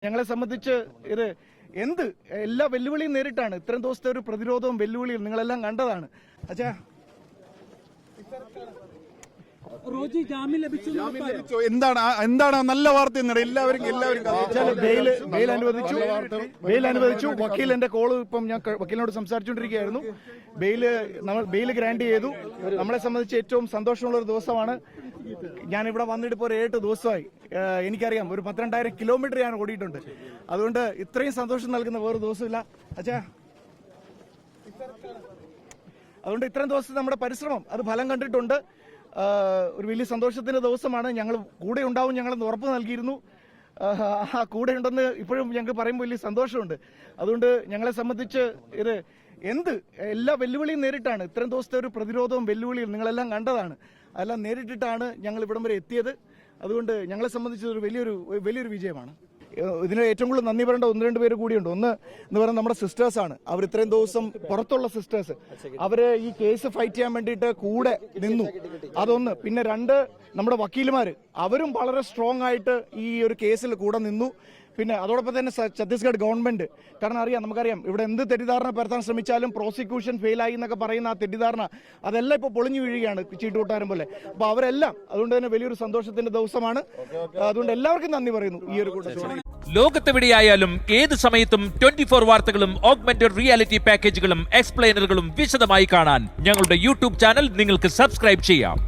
ഞങ്ങളെ സംബന്ധിച്ച് ഇത് എന്ത് എല്ലാ വെല്ലുവിളിയും നേരിട്ടാണ്. ഇത്രയും ദിവസത്തെ ഒരു പ്രതിരോധവും വെല്ലുവിളിയും നിങ്ങളെല്ലാം കണ്ടതാണ്. അച്ഛാ റോജി ജാമ്യം ലഭിച്ചു. എന്താണ് നല്ല വാർത്ത എന്നാണ് എല്ലാവരും ബെയിൽ അനുവദിച്ചു. വക്കീൽ എന്റെ കോള് ഇപ്പം ഞാൻ വക്കീലിനോട് സംസാരിച്ചുകൊണ്ടിരിക്കുകയായിരുന്നു. ബെയിൽ ഗ്രാന്റ് ചെയ്തു. നമ്മളെ സംബന്ധിച്ച് ഏറ്റവും സന്തോഷമുള്ള ഒരു ദിവസമാണ്. ഞാൻ ഇവിടെ വന്നിട്ട് ഇപ്പോൾ ഒരു 7 ദിവസമായി. എനിക്കറിയാം, ഒരു 12,000 കിലോമീറ്റർ ഞാൻ ഓടിയിട്ടുണ്ട്. അതുകൊണ്ട് ഇത്രയും സന്തോഷം നൽകുന്ന വേറൊരു ദിവസമില്ല അച്ഛാ. അതുകൊണ്ട് ഇത്രയും ദിവസത്തെ നമ്മുടെ പരിശ്രമം അത് ഫലം കണ്ടിട്ടുണ്ട്. ഒരു വലിയ സന്തോഷത്തിന്റെ ദിവസമാണ്. ഞങ്ങൾ കൂടെ ഉണ്ടാവും, ഞങ്ങളെന്ന് ഉറപ്പ് നൽകിയിരുന്നു. ആ കൂടെ ഉണ്ടെന്ന് ഇപ്പോഴും ഞങ്ങൾക്ക് പറയുമ്പോൾ വലിയ സന്തോഷമുണ്ട്. അതുകൊണ്ട് ഞങ്ങളെ സംബന്ധിച്ച് ഇത് എന്ത് എല്ലാ വെല്ലുവിളിയും നേരിട്ടാണ്. ഇത്രയും ദിവസത്തെ ഒരു പ്രതിരോധവും വെല്ലുവിളിയും നിങ്ങളെല്ലാം കണ്ടതാണ്. അതെല്ലാം നേരിട്ടിട്ടാണ് ഞങ്ങൾ ഇവിടം വരെ എത്തിയത്. അതുകൊണ്ട് ഞങ്ങളെ സംബന്ധിച്ച് ഒരു വലിയൊരു വിജയമാണ്. ഇതിന് ഏറ്റവും കൂടുതൽ നന്ദി പറയേണ്ട 1-2 പേര് കൂടിയുണ്ട്. ഒന്ന് എന്ന് പറയുന്നത് നമ്മുടെ സിസ്റ്റേഴ്സാണ്. അവർ ഇത്രയും ദിവസം പുറത്തുള്ള സിസ്റ്റേഴ്സ്, അവര് ഈ കേസ് ഫൈറ്റ് ചെയ്യാൻ വേണ്ടിയിട്ട് കൂടെ നിന്നു. അതൊന്ന്. പിന്നെ 2 നമ്മുടെ വക്കീലുമാര്, അവരും വളരെ സ്ട്രോങ് ആയിട്ട് ഈ ഒരു കേസിൽ കൂടെ നിന്നു. പിന്നെ അതോടൊപ്പം തന്നെ ഛത്തീസ്ഗഡ് ഗവൺമെന്റ്, കാരണം നമുക്കറിയാം ഇവിടെ എന്ത് തെറ്റിദ്ധാരണ പരത്താൻ ശ്രമിച്ചാലും പ്രോസിക്യൂഷൻ ഫെയിലായി എന്നൊക്കെ പറയുന്ന ആ തെറ്റിദ്ധാരണ അതെല്ലാം ഇപ്പോൾ പൊളിഞ്ഞു വീഴുകയാണ് ചീട്ടുകൂട്ടാരും പോലെ. അപ്പൊ അവരെല്ലാം അതുകൊണ്ട് തന്നെ വലിയൊരു സന്തോഷത്തിന്റെ ദിവസമാണ്. അതുകൊണ്ട് എല്ലാവർക്കും നന്ദി പറയുന്നു ഈ ഒരു കൂട്ടത്തിൽ. ലോകത്തെവിടെയായാലും ഏത് സമയത്തും 24 വാർത്തകളും ഓഗ്മെന്റഡ് റിയാലിറ്റി പാക്കേജുകളും എക്സ്പ്ലെയിനറുകളും വിശദമായി കാണാൻ ഞങ്ങളുടെ യൂട്യൂബ് ചാനൽ നിങ്ങൾക്ക് സബ്സ്ക്രൈബ് ചെയ്യാം.